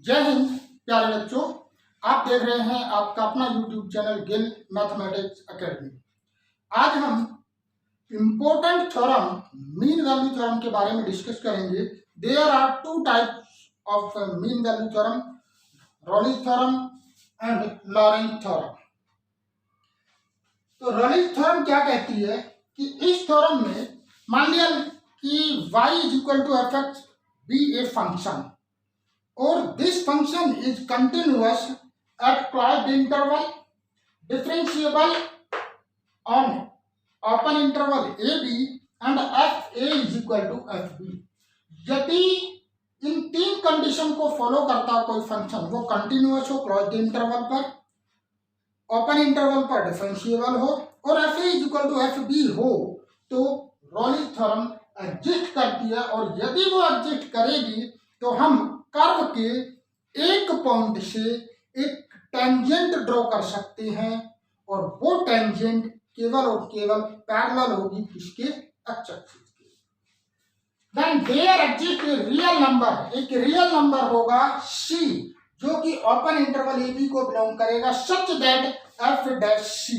जय हिंद प्यारे बच्चों, आप देख रहे हैं आपका अपना YouTube channel Gill mathematics academy. आज हम important theorem mean value theorem के बारे में डिस्कस करेंगे। There are two types of mean value theorem, Rolle's theorem and Laurent theorem. तो रॉलिंस थ्योरम क्या कहती है कि इस थ्योरम में मान लिया कि y is equal to f x be a function or this function is continuous at closed interval, differentiable on open interval ab and f a is equal to f b। यदि इन तीन condition को follow करता कोई function, वो continuous हो, closed interval पर, open interval पर differentiable हो और f a is equal to f b हो, तो रॉलिंस थ्योरम एग्जिस्ट करती है। और यदि वो एग्जिस्ट करेगी तो हम कर्व के एक पॉइंट से एक टेंजेंट ड्रॉ कर सकते हैं और वो टेंजेंट केवल और केवल पैरेलल होगी किसके, एक्स एक्सिस के। Then there exist a real number, एक रियल नंबर होगा c जो कि ओपन इंटरवल ए बी को बिलोंग करेगा, such that f dash c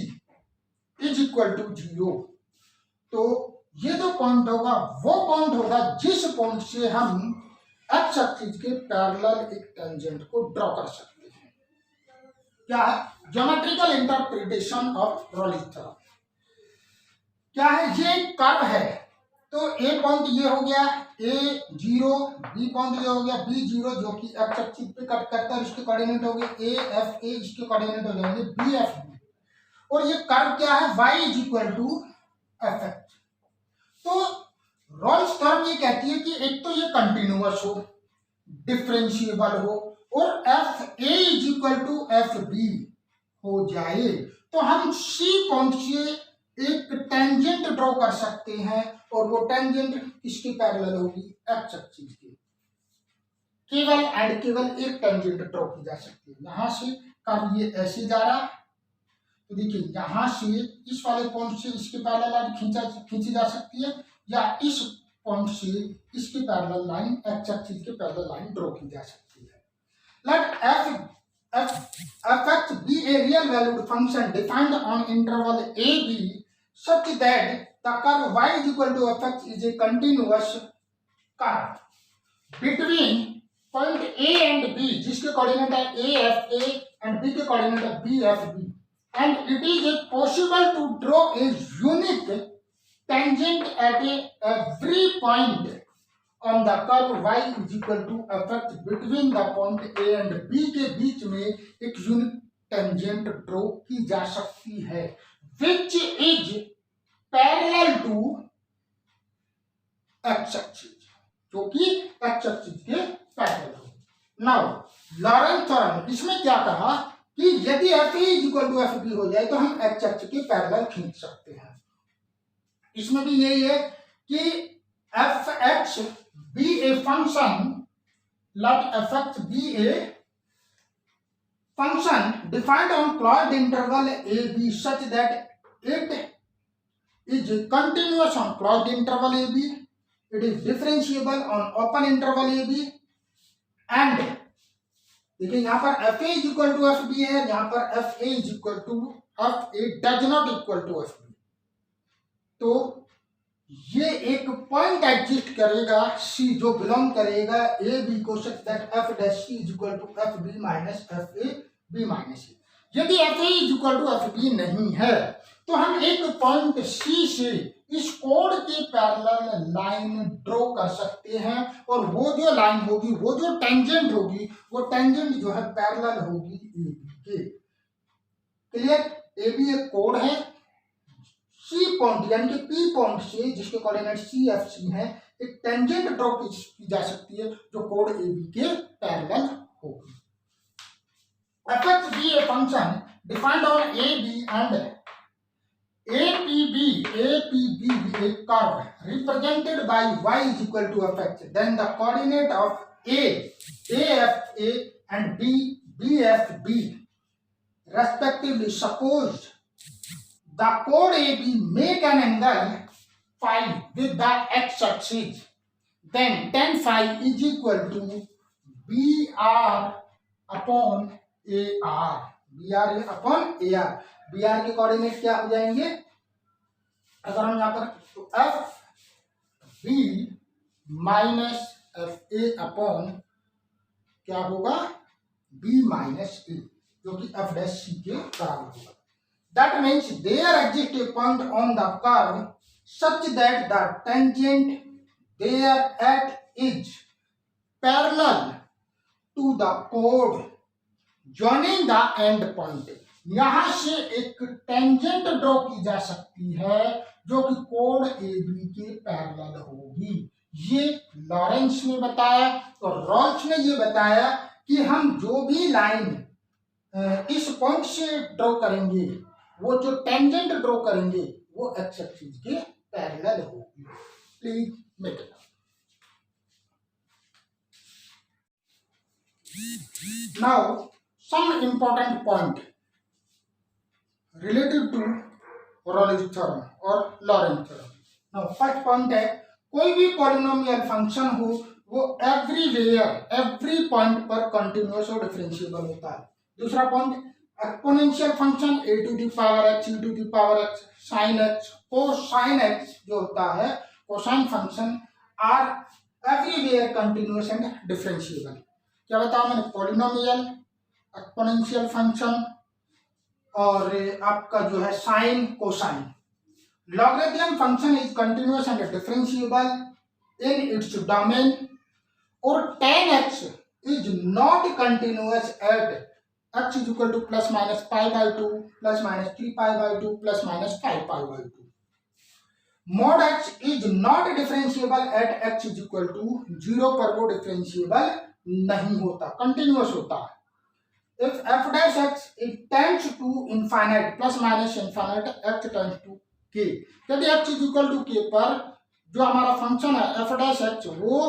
is equal to 0। तो ये जो पॉइंट होगा वो पॉइंट होगा जिस पॉइंट से हम एक्स एक्सिस के पैरेलल एक टेंजेंट को ड्रॉ कर सकते हैं। क्या है geometrical interpretation of Rollins theorem. क्या है, ये एक कर्व है, तो ए पॉइंट ये हो गया a0, बी पॉइंट ये हो गया b0 जो कि एक्स एक्सिस पे कट करता है, इसके कोऑर्डिनेट हो गए a f a, इसके कोऑर्डिनेट हो जाएंगे b f b। और ये कर्व क्या है, y is equal to f x. तो रॉल्स थ्योरम ये कहती है कि एक तो ये कंटिन्यूअस हो, डिफरेंशिएबल हो और f a is equal to f b हो जाए, तो हम सी पॉइंट से एक टेंजेंट ड्रॉ कर सकते हैं और वो टेंजेंट किसके पैरेलल होगी, एक्स एक्सिस के। केवल एंड केवल एक टेंजेंट ड्रॉ की जा सकती है। यहां से कर्व ये ऐसे जा रहा है, तो देखिए यहां से इस वाले पॉइंट से इसके पैरेलल खींची जा सकती है, या इस पॉइंट से इसके पैरेलल लाइन एक्स एक्सिस के पैरेलल लाइन ड्रॉ की जा सकती है। Let f x be a real valued function defined on interval a b such that the curve y is equal to fx is a continuous curve between point a and b, जिसके coordinate है a f a and b के coordinate है b f b, and it is possible to draw a unique tangent at every point on the curve y is equal to fx between the point a and b के बीच में एक unique tangent draw की जा सकती है, which is parallel to x axis, जो कि x axis के पैरेलल हो। नाउ लॉरेंट थ्योरम इसमें क्या कहा कि यदि f a is equal to f b हो जाए तो हम एक्स एक्सिस के पैरेलल खींच सकते हैं। इसमें भी यही है कि f x be a function, let f x be a function defined on closed interval a b such that it is continuous on closed interval a b, it is differentiable on open interval a b, and देखिए यहाँ पर f a is equal to f b है, यहाँ पर f a is equal to f a does not equal to f b. तो ये एक point exist करेगा सी जो बिलोंग करेगा ए बी को, such that f dash c is equal to f b minus f a b minus a. यदि f a is equal to f b नहीं है तो हम एक पॉइंट सी से इस कोड के पैरेलल लाइन ड्रॉ कर सकते हैं, और वो जो लाइन होगी, वो जो टेंजेंट होगी, वो टेंजेंट जो है पैरेलल होगी ए बी के। क्लियर? ए बी एक कोड है, सी पॉइंट यानी कि पी पॉइंट से जिसके कोऑर्डिनेट सी एफ सी है एक टेंजेंट ड्रॉ की जा सकती है जो कोड ए बी के पैरेलल होगी। F x be a function defined on a b and APB a curve represented by y is equal to fx, then the coordinate of a AFA and b BFB respectively. Suppose the chord AB make an angle phi with the x axis, then tan phi is equal to b r upon a r, b r upon a r. B r के coordinate क्या हो जाएंगे अगर हम यहाँ पर, तो f b minus f a upon क्या होगा, बी माइनस ए, जो कि एफ डैश सी के बराबर होगा। That means there exist a point on the curve such that the tangent there at is parallel to the chord joining the end point। यहां से एक टेंजेंट ड्रॉ की जा सकती है जो कि कोड ए बी के पैरेलल होगी। ये लॉरेंस ने बताया, तो रॉल्स ने ये बताया कि हम जो भी लाइन इस पॉइंट से ड्रॉ करेंगे, वो जो टेंजेंट ड्रॉ करेंगे वो एक्स एक्सिस के पैरेलल होगी। Please make it. Now some important point related to Rolle's theorem और Lawrence theorem. Now first point है, कोई भी पॉलिनोमियल फंक्शन हो वो एवरीवेयर एवरी पॉइंट पर कंटिन्यूअस और डिफरेंशिएबल होता है। दूसरा point, exponential function a to the power x, e to the power x, sine x, cosine x जो होता है, cosine function are everywhere continuous and differentiable. क्या बताया मैंने, पॉलिनोमियल, एक्सपोनेंशियल फंक्शन और आपका जो है sine, cosine. Logarithm function is continuous and differentiable in its domain, और tan x is not continuous at x is equal to plus minus pi by 2, plus minus 3 pi by 2, plus minus 5 pi by 2. Mod x is not differentiable at x is equal to 0 पर वो differentiable नहीं होता, continuous होता है। If f dash x it tends to infinite, plus minus infinite, x tends to k। यदि x is equal to k पर जो हमारा फंक्शन है f dash x वो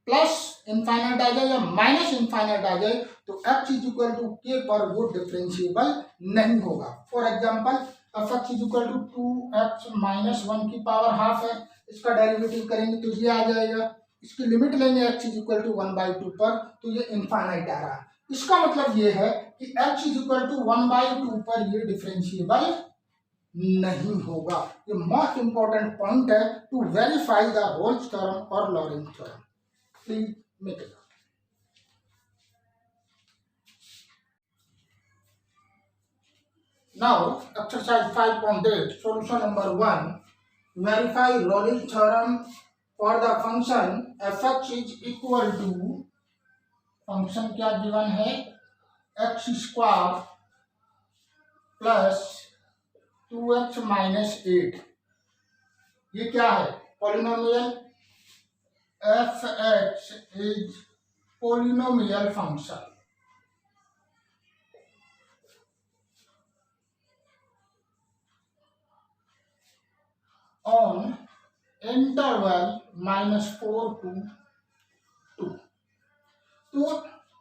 प्लस इनफाइनाइट आ जाए या माइनस इनफाइनाइट आ जाए, तो x इज इक्वल टू के पर वो डिफरेंशिएबल नहीं होगा। For example f x is equal to 2x minus 1 की पावर हाफ है, इसका डेरिवेटिव करेंगे तो ये आ जाएगा। इसकी लिमिट लेंगे x इज इक्वल टू 1/2 पर, तो ये इनफाइनाइट आ रहा है। इसका मतलब ये है कि x इज इक्वल टू 1/2 पर ये डिफरेंशिएबल नहीं होगा। ये मोस्ट इंपॉर्टेंट पॉइंट है to verify the Rolle's theorem और Lawrence theorem. Please make it. Now, exercise 5.8, solution number 1. Verify Rolle's theorem for the function f(x) is equal to, function क्या given है, x square plus 2x minus 8। ये क्या है, polynomial. f(x) is polynomial function on interval -4 to 2। तो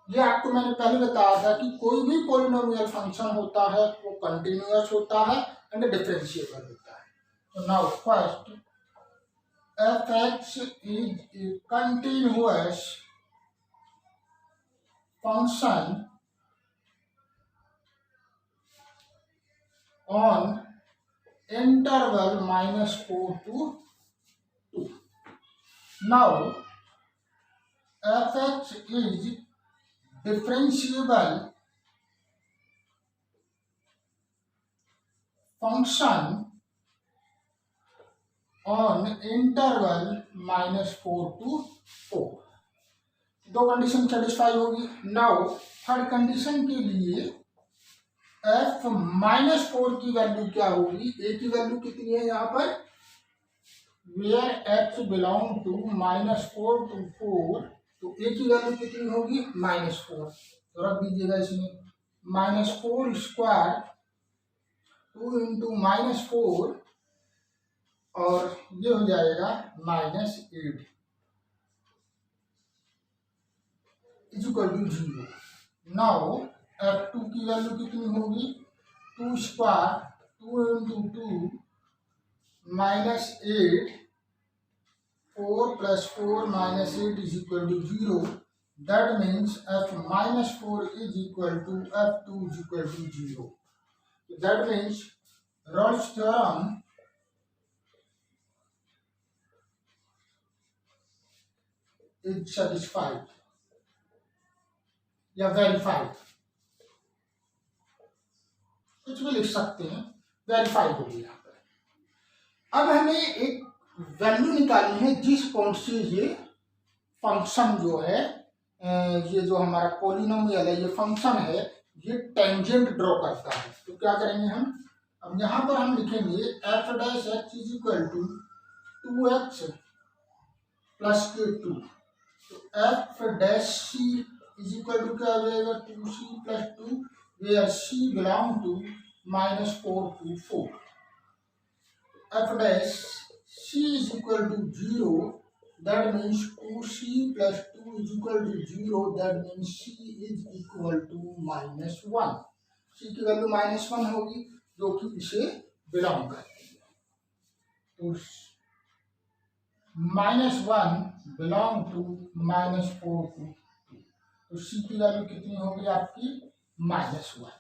ये आपको मैंने पहले बताया था कि कोई भी पोलिनोमियल फंक्शन होता है वो कंटिन्यूअस होता है एंड डिफरेंशिएबल होता है। तो now first, f(x) is a continuous function on interval -4 to 2। Now, f(x) is differentiable function on interval -4 to 4। दो कंडीशन सेटिस्फाई होगी। नाउ थर्ड कंडीशन के लिए f-4 की वैल्यू क्या होगी, a की वैल्यू कितनी है यहाँ पर, where x belong to -4 to 4, तो a की वैल्यू कितनी होगी, -4। तो रख दीजिएगा इसमें, -4 स्क्वायर 2 इंटू -4 और ये हो जाएगा -8 इज इक्वल टू 0। नाउ f2 की वैल्यू कितनी होगी, 2 स्क्वायर 2 इंटू 2 -8, 4 + 4 -8 इज equal to 0। that means f minus 4 is equal to f2 is equal to 0. That means Rolle's theorem is satisfied या वेरीफाइड, कुछ भी लिख सकते हैं, वेरीफाइड होगी यहाँ पर। अब हमें एक वैल्यू निकालनी है जिस पॉइंट से ये फंक्शन जो है, ये जो हमारा पॉलिनोमियल है, ये फंक्शन है, ये टेंजेंट ड्रॉ करता है। तो क्या करेंगे हम, अब यहाँ पर हम लिखेंगे f dash x is equal to 2x plus के 2। तो f dash c is equal to क्या हो जाएगा, 2c plus 2, where c belong to -4 to 4। F dash c is equal to 0, that means 2c plus 2 is equal to 0, that means c is equal to -1। c की value -1 होगी जो कि इसे belong करती है। तो -1 बिलोंग टू -4 to 2, तो c की वैल्यू कितनी होगी आपकी, -1।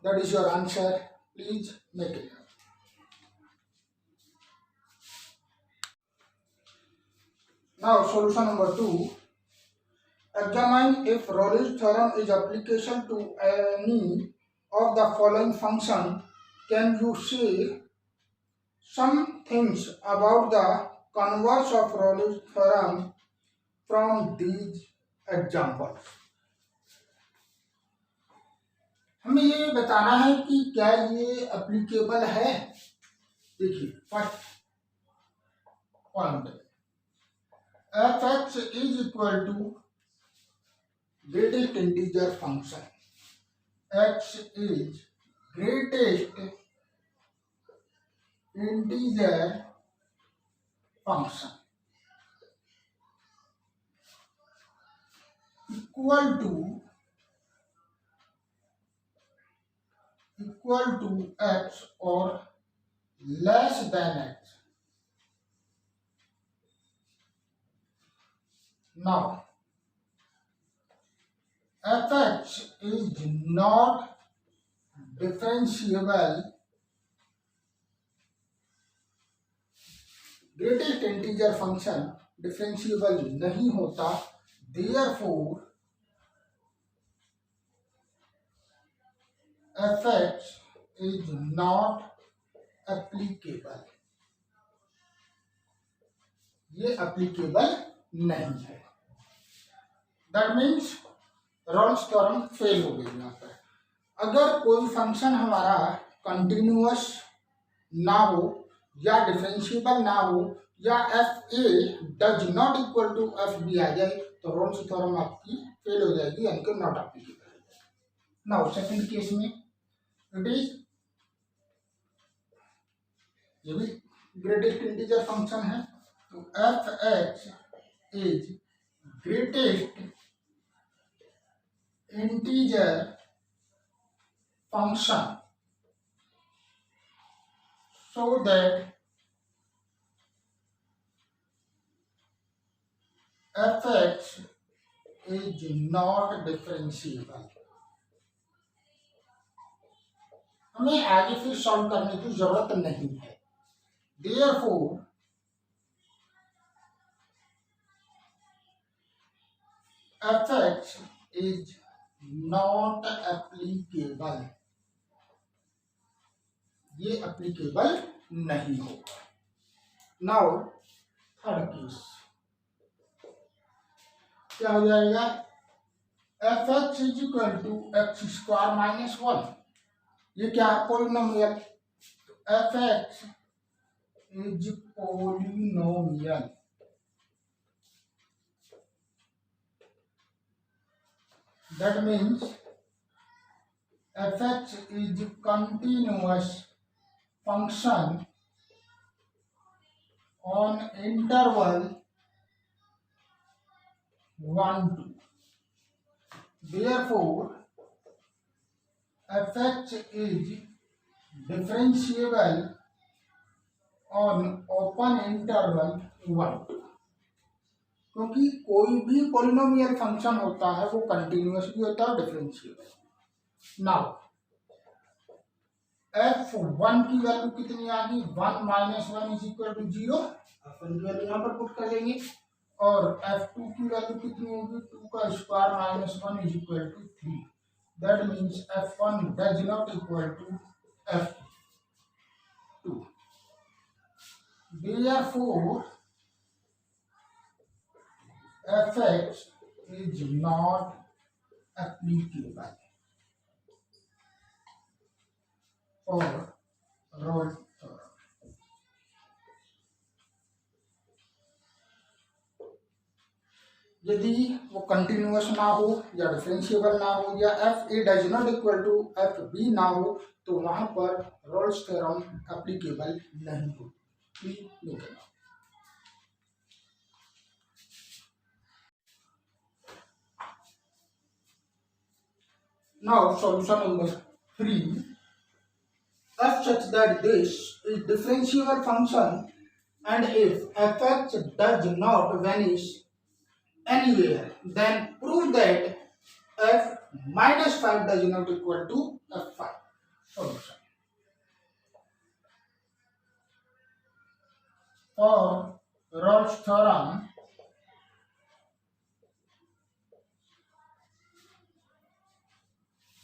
That is your answer, please make it. Now solution number 2, examine if Rolle's theorem is application to any of the following function. Can you say some things about the converse of Rolle's theorem from these examples? हमें ये बताना है कि क्या ये applicable है। देखिए first point, f x is equal to greatest integer function, x is greatest integer function equal to x और less than x. Now, f(x) is not differentiable, greatest integer function differentiable नहीं होता, therefore f(x) is not applicable, ये applicable नहीं है। That means Rolle's theorem fail हो गई यहाँ पर। अगर कोई फंक्शन हमारा कंटिन्यूअस ना हो या डिफरेंशिएबल ना हो या f a does not equal to f b आ जाए तो रॉल्स थ्योरम आपकी फेल हो जाएगी, यानी कि not applicable. Now second case में इट इज, ये भी ग्रेटेस्ट इंटीजर फंक्शन है, तो F x is greatest integer function so that f(x) is not differentiable। हमें आगे फिर सॉल्व करने की जरूरत नहीं है। therefore f(x) is not applicable, ये एप्लीकेबल नहीं होगा। नाउ थर्ड केस क्या हो जाएगा, f(x) is equal to x square minus 1, ये क्या है, polynomial. f(x) is polynomial, that means f(x) is continuous function on interval 1 to, therefore f(x) is differentiable on open interval 1 to। क्योंकि कोई भी polynomial function होता है वो कंटिन्यूअस भी होता है, डिफरेंशिएबल। नाउ f1 की वैल्यू कितनी आ गई, 1 minus 1 is equal to 0, f1 की वैल्यू यहाँ पर पुट कर देंगे। और f2 की वैल्यू कितनी होगी, 2 का square minus 1 is equal to 3। That means f1 does not equal to f2। Therefore fx is not applicable for Rolle's theorem। यदि वो कंटिन्यूअस ना हो या डिफरेंशिएबल ना हो या f a does not equal to f b ना हो तो वहां पर रोल्स थ्योरम एप्लीकेबल नहीं होगी। Now solution number 3, f such that this is differentiable function and if fx does not vanish anywhere then prove that f minus 5 does not equal to f5। Solution for Rolle's theorem,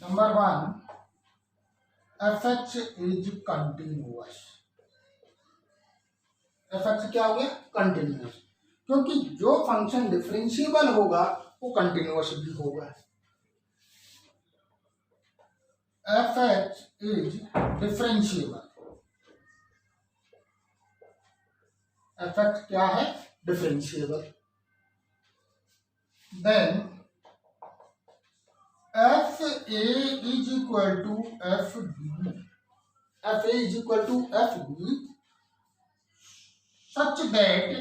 number 1, fx is continuous। fx क्या हो गया, continuous, क्योंकि जो function differentiable होगा वो continuous भी होगा। fx is differentiable, fx क्या है, differentiable. Then f a is equal to f b, f a is equal to f b such that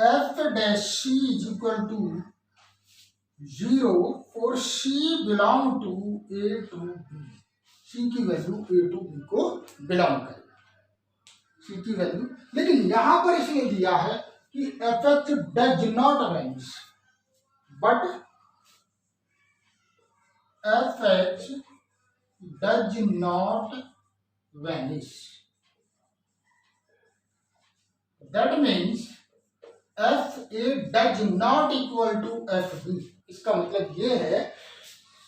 f dash c is equal to 0 for c belong to a to b। c की value a to b को belong करेगा, c की value. लेकिन यहां पर इसने दिया है कि fx does not vanish, but fx does not vanish। That means fa does not equal to fb। इसका मतलब ये है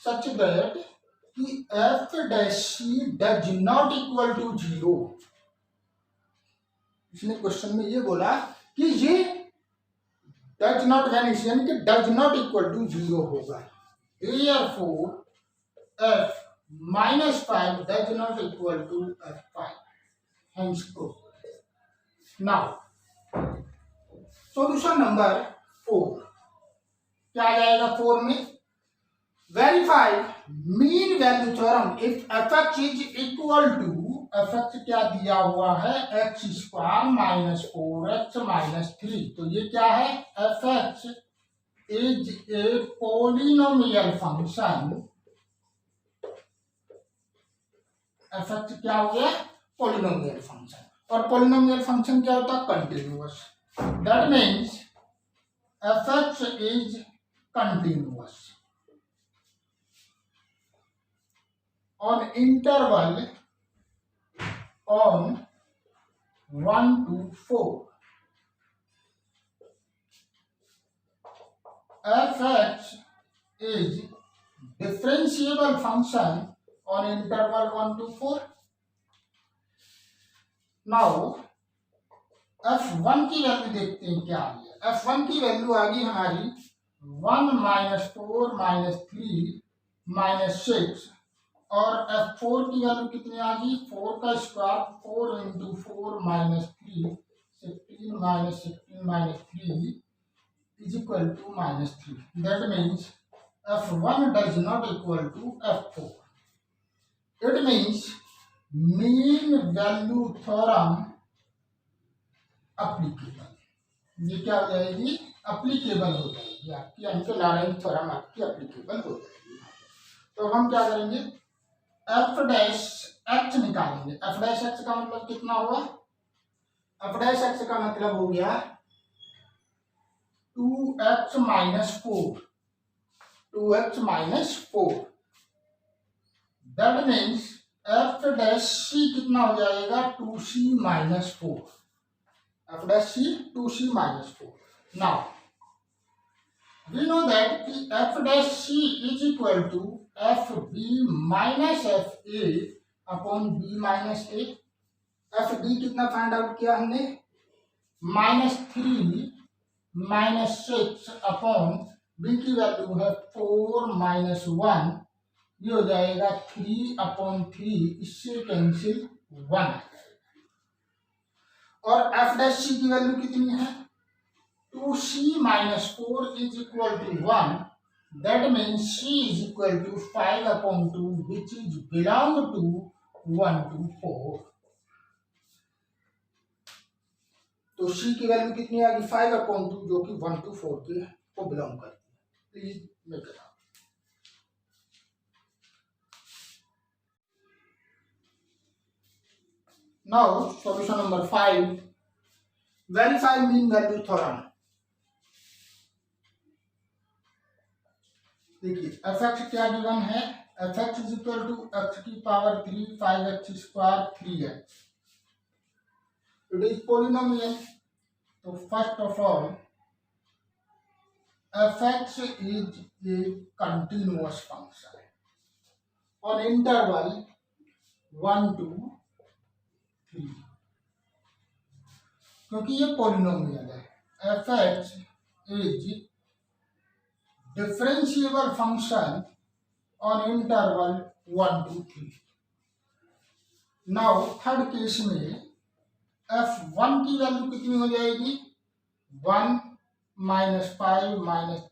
such that कि f dash c does not equal to 0। इसने क्वेश्चन में ये बोला कि ये does not vanish यानी कि does not equal to 0 होगा। Therefore f minus 5 does not equal to f5, hence proof। Now solution number 4, क्या आ जाएगा 4 में, verify mean value theorem if fx is equal to, fx क्या दिया हुआ है, x square minus 4x minus 3। तो ये क्या है, fx is a polynomial function. fx क्या हो गया, पॉलिनोमियल फंक्शन, और पॉलिनोमियल फंक्शन क्या होता है, continuous. That means fx is continuous on interval on 1 to 4। fx is differentiable function on interval 1 to 4। Now f1 की वैल्यू देखते हैं क्या आ गया। f1 की वैल्यू आ गई हमारी 1 माइनस 4 माइनस 3 माइनस 6, और f4 की वैल्यू कितनी आ गई, 4 का square 4 into 4 minus 3 16 minus 16 minus 3 is equal to minus 3। That means f1 does not equal to f4। It means mean value theorem applicable. ये क्या हो जाएगी, अप्लीकेबल हो जाएगी आपकी, अंकल लॉरेंट थ्योरम आपकी अप्लीकेबल हो जाएगी। तो हम क्या करेंगे, एफ डैश एक्स निकालेंगे। एफ डैश एक्स का मतलब कितना हुआ, एफ डैश एक्स का मतलब हो गया 2x minus 4, 2x minus 4, that means f dash c कितना हो जाएगा 2c minus 4, f dash c 2c minus 4. Now we know that f dash c is equal to fb minus fa upon b minus a. fb कितना find out किया हमने, -3 -6 upon b की value है 4 -1, ये हो जाएगा 3/3, इससे कैंसिल 1, और f डैश c की वैल्यू कितनी है 2c minus 4 is equal to 1, that means c is equal to 5/2, which is belong to 1 to 4. तो c की वैल्यू कितनी आ गई 5/2, जो कि 1 to 4 के को बिलोंग करती है. Please make it. Now solution number 5, verify mean value theorem. देखिए fx क्या गिवन है, fx is equal to x की power 3 5x square 3x. It is polynomial. तो first of all fx is a continuous function on interval 1 to 3, क्योंकि ये polynomial है. fx is differentiable function on interval 1 to 3. Now third case में f1 की value कितनी हो जाएगी 1 - 5 -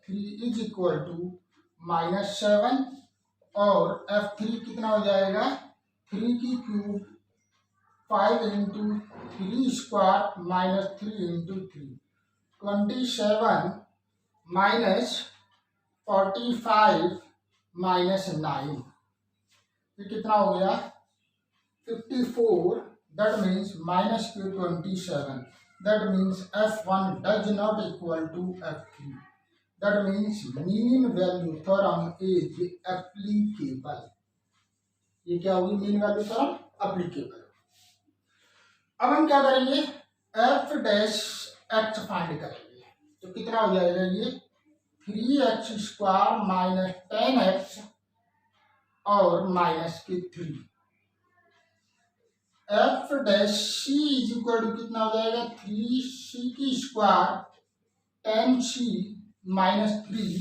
3 is equal to -7, और f3 कितना हो जाएगा 3 की क्यूब 5 × 3 स्क्वायर -3 × 3, 27 -45 -9, ये कितना हो गया 54. That means -27. That means f1 does not equal to f3. That means mean value theorem is applicable. ये क्या होगी mean value theorem applicable. अब हम क्या करेंगे f डैश x फाइंड करेंगे. तो कितना हो जाएगा ये 3x स्क्वायर -10x और -3. f dash c is equal to कितना हो जाएगा 3c की स्क्वायर 10c -3.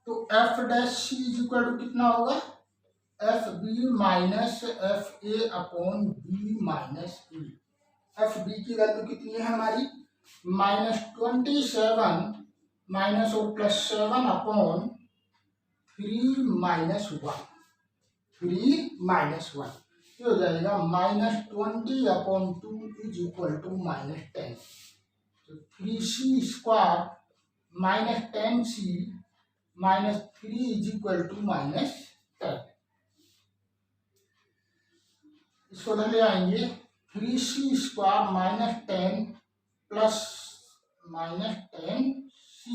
तो f dash c is equal to कितना होगा fb minus fa upon b minus a. fb की वैल्यू कितनी है हमारी -27 माइनस और +7 अपॉन 3 - 1, 3 - 1, ये हो जाएगा -20/2 इज इक्वल टू -10. तो 3c square -10c -3 is equal to -10. इसको ले आएंगे 3c square -10 plus -10c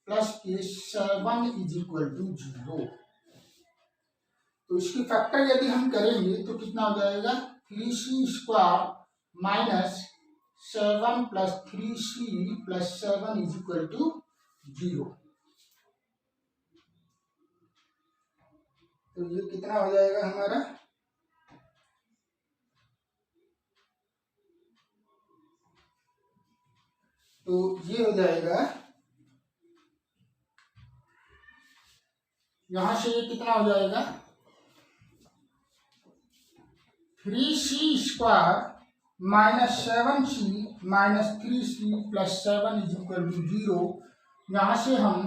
plus के 7 इज इक्वल टू 0. तो इसकी फैक्टर यदि हम करेंगे तो कितना हो जाएगा 3c square -7 plus 3c plus 7 is equal to 0. तो ये कितना हो जाएगा हमारा तो ये हो जाएगा यहां से ये कितना हो जाएगा 3c square -7c -3c plus 7 is equal to 0. यहाँ से हम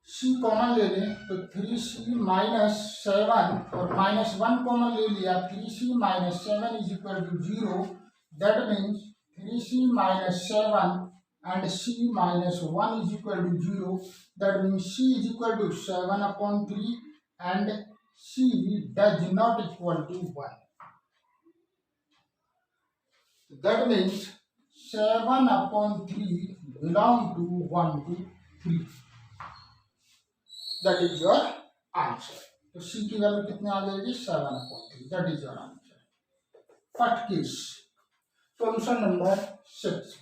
c कॉमन ले लें तो 3c -7 और -1 कॉमन ले लिया 3c -7 is equal to 0. That means 3c -7 and c -1 is equal to 0. That means c is equal to 7/3 and c does not equal to 1. That means 7/3 belong to 1 to 3. That is your answer. तो C की value कितनी आ जाएगी 7/3. That is your answer. First case. Solution number 6.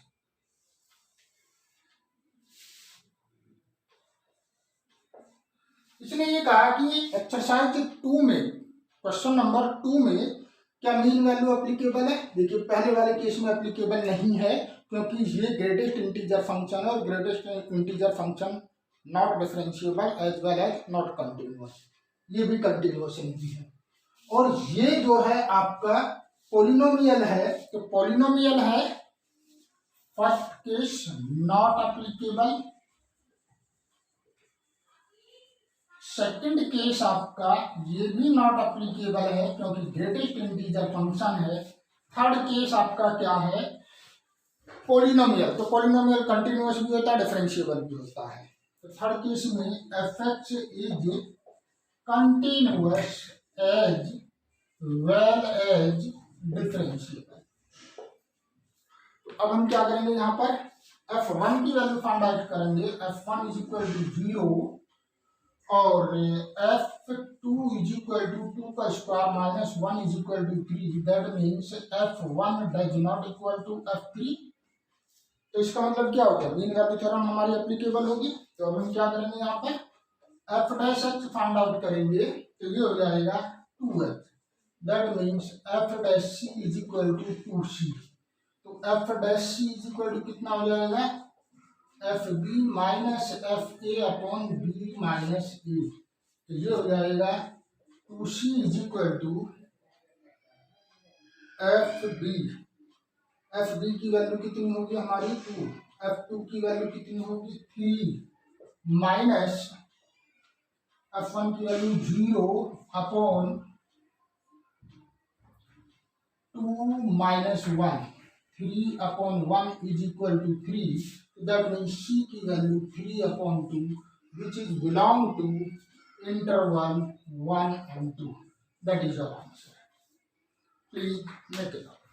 इसने ये कहा कि exercise 2 में, question number 2 में क्या मीन वैल्यू एप्लीकेबल है? देखिए पहले वाले केस में एप्लीकेबल नहीं है क्योंकि ये ग्रेटेस्ट इंटीजर फंक्शन है और greatest integer function not differentiable as well as not continuous. ये भी कंटिन्यूअस नहीं है. और ये जो है आपका पॉलिनोमियल है, तो पॉलिनोमियल है first case not applicable. Second case आपका ये भी नॉट एप्लीकेबल है क्योंकि ग्रेटेस्ट इंटीजर फंक्शन है. थर्ड केस आपका क्या है? पॉलिनोमियल. तो पॉलिनोमियल कंटिन्यूअस भी होता है, डिफरेंशिएबल भी होता है. तो थर्ड केस में f is continuous as well as differentiable. अब हम क्या करेंगे यहाँ पर f1 की वैल्यू फाइंड आउट करेंगे. f1 इज इक्वल टू 0 और f2 इज इक्वल टू 2 का square minus 1 is equal to 3. That means f1 does not equal to f3. तो इसका मतलब क्या होगा? मीन वैल्यू थ्योरम हमारी एप्लीकेबल होगी. तो अब हम क्या करेंगे यहाँ पर f' फाइंड आउट करेंगे. तो ये हो जाएगा 2h. That means f' is equal to 2c. तो f' इज इक्वल टू कितना हो जाएगा? F b minus f a upon b minus a. तो ये हो जाएगा 2c is equal to f b. F b की वैल्यू कितनी होगी हमारी 2. f2 की वैल्यू कितनी होगी 3 माइनस f1 की value 0 upon 2 minus 1. 3 upon 1 is equal to 3. That means C की value 3/2 which is belong to interval 1 and 2. That is our answer. Please make it up.